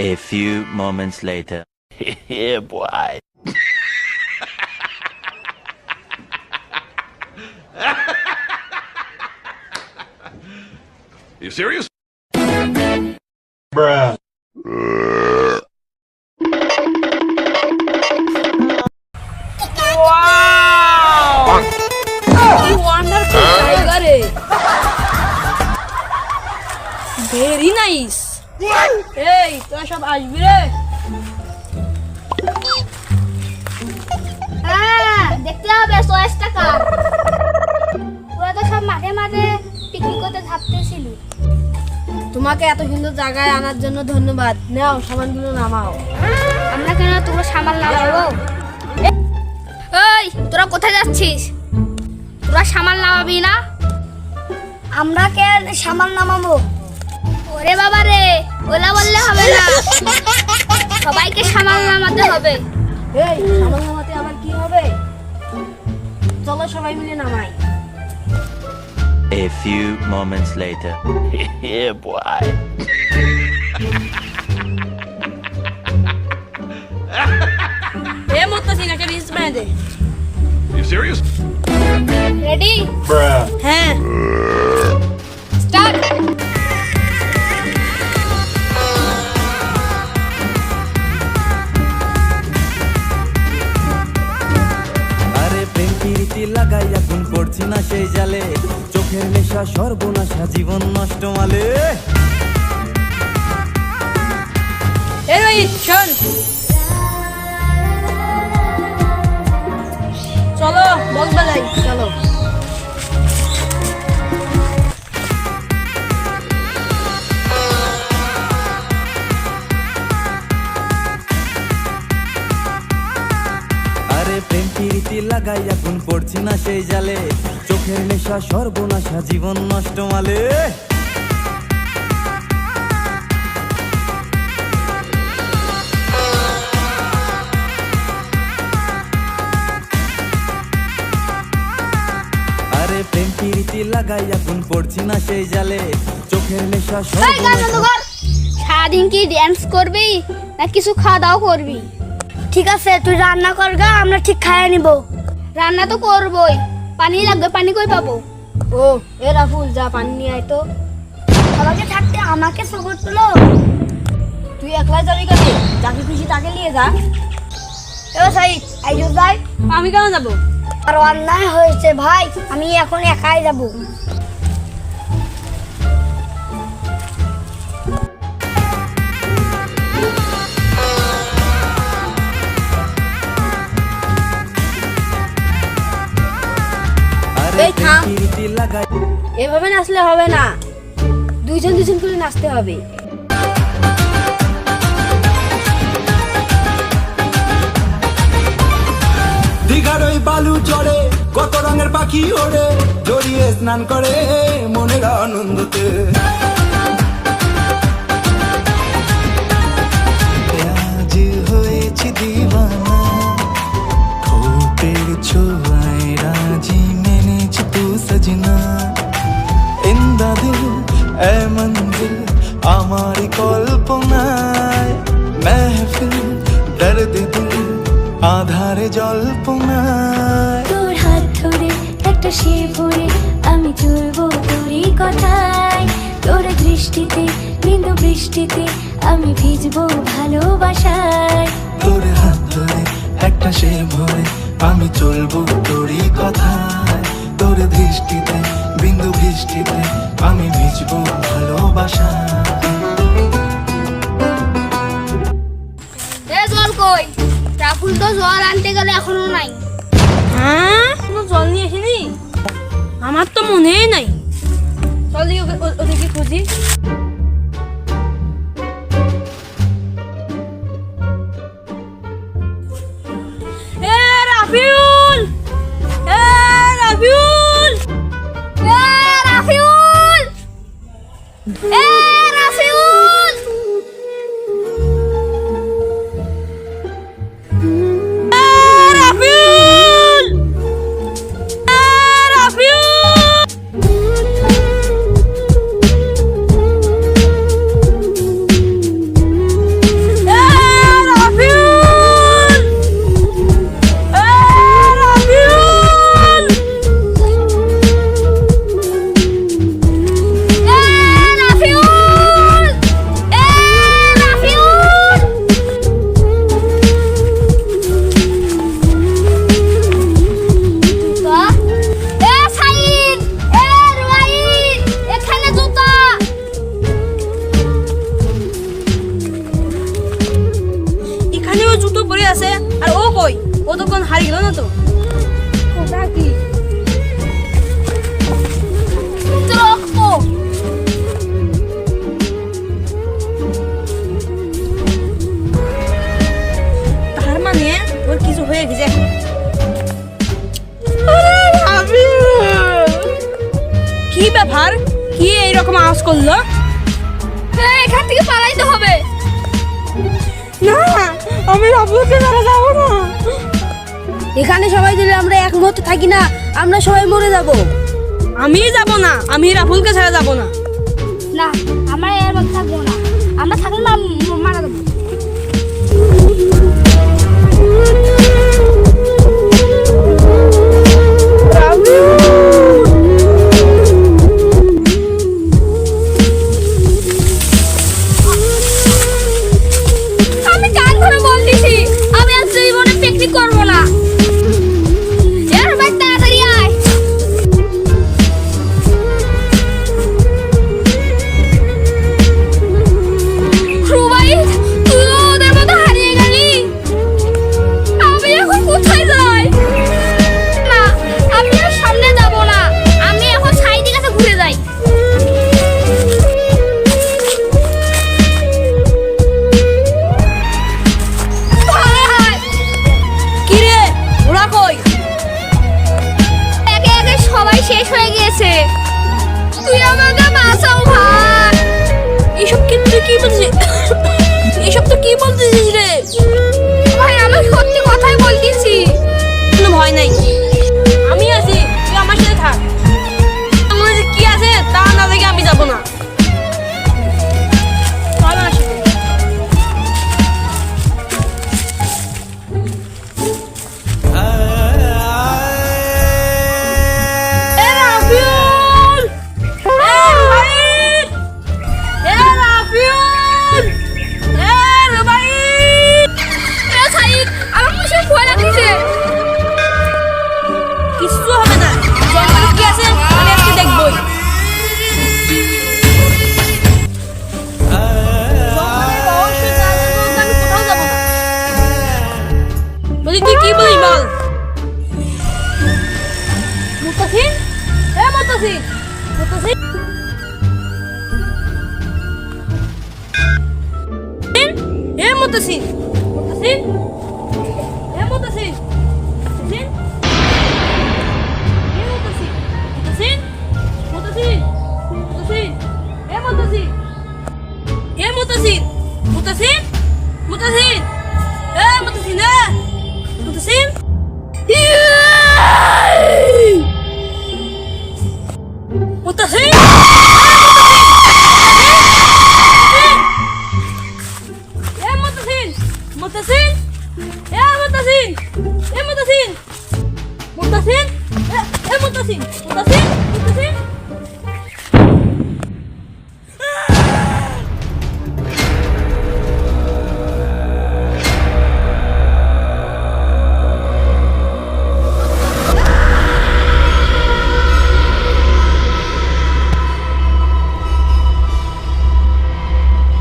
A few moments later. Yeah, boy. You serious? Bruh. Wow! You wonderful tiger, eh? Very nice. Hey, তোরা সব আসবি রে? দেখতে হবে 100 টাকা। ওরা তো সব মাঠে মাঠে পিকনিক করতে ভাবতেছিলি। তোমাকে এত সুন্দর জায়গায় আনার জন্য ধন্যবাদ। নাও সামানগুলো নামাও। আমরা কেন তোমরা সামাল নামাবো? এই তোরা কোথায় যাচ্ছিস? তোরা সামাল নামাবি না? আমরা কে সামাল নামাবো? ওরে বাবা রে, ওলা বললে হবে না, সবাইকে সামাল নামাতে হবে। এই সামাল নামাতে আবার কি হবে? চলো সবাই মিলে নামাই। A few moments later. Yeah, boy. এ মুত্তাসিন একটা রিলস বানিয়ে দে। You serious? রেডি? Bruh. হ্যাঁ। স্টার্ট। আরে প্রেম প্রীতি লাগাইয়া কোন পড়ছি না সেই জালে, চোখের নেশা সর্বনাশা জীবন নষ্ট মালে। এই রোহিত শোন, চলো বক্স বাজাই, চলো। আরে প্রেম প্রীতি লাগাইয়া কোন পড়ছি না সেই জালে, চোখের নেশা সর্বনাশা জীবন নষ্ট মালে। আরে প্রেম প্রীতি লাগাইয়া কোন পড়ছি না সেই জালে, চোখের নেশা এই গান বন্ধ সর্বনাশা। কর। সারাদিন কি ড্যান্স করবি না কিছু খাওয়া দাওয়া করবি? ঠিক আছে, তুই রান্না করগা, আমরা ঠিক খাইয়ে নিব। রান্না তো করবই, পানি লাগবে, পানি কই পাবো? ও এ রাফুল, যা পানি নিয়ে আয় তো। সবাইকে থাকতে আমাকে সবর তুলো। তুই একলাই যাবি কেন? যাকে খুশি তাকে নিয়ে যা। এবার সাইড আইজো যাই। আমি কেন যাবো? আর অন্যায় হয়েছে ভাই, আমি এখন একাই যাব। আরে এই থাম। প্রেম প্রীতি লাগাই এভাবে নাচলে হবে না, দুইজন দুইজন করে নাচতে হবে। দীঘার ওই বালু চড়ে কত রঙের পাখি ওড়ে, জড়িয়ে স্নান করে মনের আনন্দতে। আজ হয়েছি দিওয়ানা, ঠোঁটের ছোঁয়ায় রাজি মেনেছি তু সजना। ইন্দা দিল এ মঞ্জিল আমারি কল্পনায়, মেহফিল দর্দ দিল আধারে জল্পনায়। তোর হাত ধরে একটা সে ভরে আমি চলবো তোরই কথায়, তোর দৃষ্টিতে বিন্দু বৃষ্টিতে আমি ভিজবো ভালোবাসায়। তোর হাত ধরে একটা সে ভরে আমি চলবো তোরই কথায়, তোর দৃষ্টিতে বিন্দু বৃষ্টিতে আমি ভিজবো ভালোবাসায়। এ জল কই? রাফুল তো জল আনতে গেলে এখনো নাই। হ্যাঁ, কোনো জল নিয়ে আসেনি? আমার তো মনেই নাই। চল দেখি ওদেরকে খুঁজি। এ রাফিউল, এ রাফিউল, এ রাফিউল, এ রাফিউল, রাফিউল, রাফিউল। পড়ে আছে আর ও কই ও তো কোন হারিয়ে গেল না তো ওটা কি রক্ত তার মানে ওর কিছু হয়ে গেছে কি ব্যাপার কি এইরকম আওয়াজ করলো এখান থেকে পালাইতে হবে না আমি রাবুলকে ছাড়া যাবো না এখানে সবাই দিলে আমরা এক মুহূর্তে থাকি না আমরা সবাই মরে যাব আমি যাব না আমি রাহুলকে ছাড়া যাব না না আমরা এর মধ্যে থাকবো না আমরা থাকলে মারা যাবো আমি কান ধরে বলতেছি আমি আজ জীবনে পিকনিক করব না এর ভাই তাড়াতাড়ি আয় রুবাই তুই ওদের মতো হারিয়ে গেলি আমি এখন কোথায় যাই না আমি আর সামনে যাব না আমি এখন সাইডের কাছে ঘুরে যাই কি রে ওরা কই একে একে সবাই শেষ হয়ে গিয়েছে তুই আমাকে বাঁচাও ভাই এসব কি তুই কি বলছিস এসব তো কি বলছিস রে ভাই আমি সত্যি কথাই বলতেছি কোনো ভয় নাই আমি আছি তুই আমার সাথে থাক আমার যে কি আছে তা না দেখে আমি যাব না চল আমার সাথে এ রাফিউল এ রুবাইদ এ রাফিউল এ রুবাইদ এ সাইদ আমার কিছু ভয় লাগছে কিচ্ছু হবে না জঙ্গলে কি আছে আমি আজকে দেখবই বলি তুই কি বলিস বল মুতাসিন এ মুতাসিন মুতাসিন এ মুতাসিন মুতাসিন এ মুতাসিন মুতাসিন মুতাসিন মুতাসিন এ মুতাসিন এ মুতাসিন মুতাসিন মুতাসিন এ মুতাসিন এ মুতাসিন মুতাসিন এ মুতাসিন মুতাসিন এ মুতাসিন এ মুতাসিন মুতাসিন এ মুতাসিন মুতাসিন মুতাসিন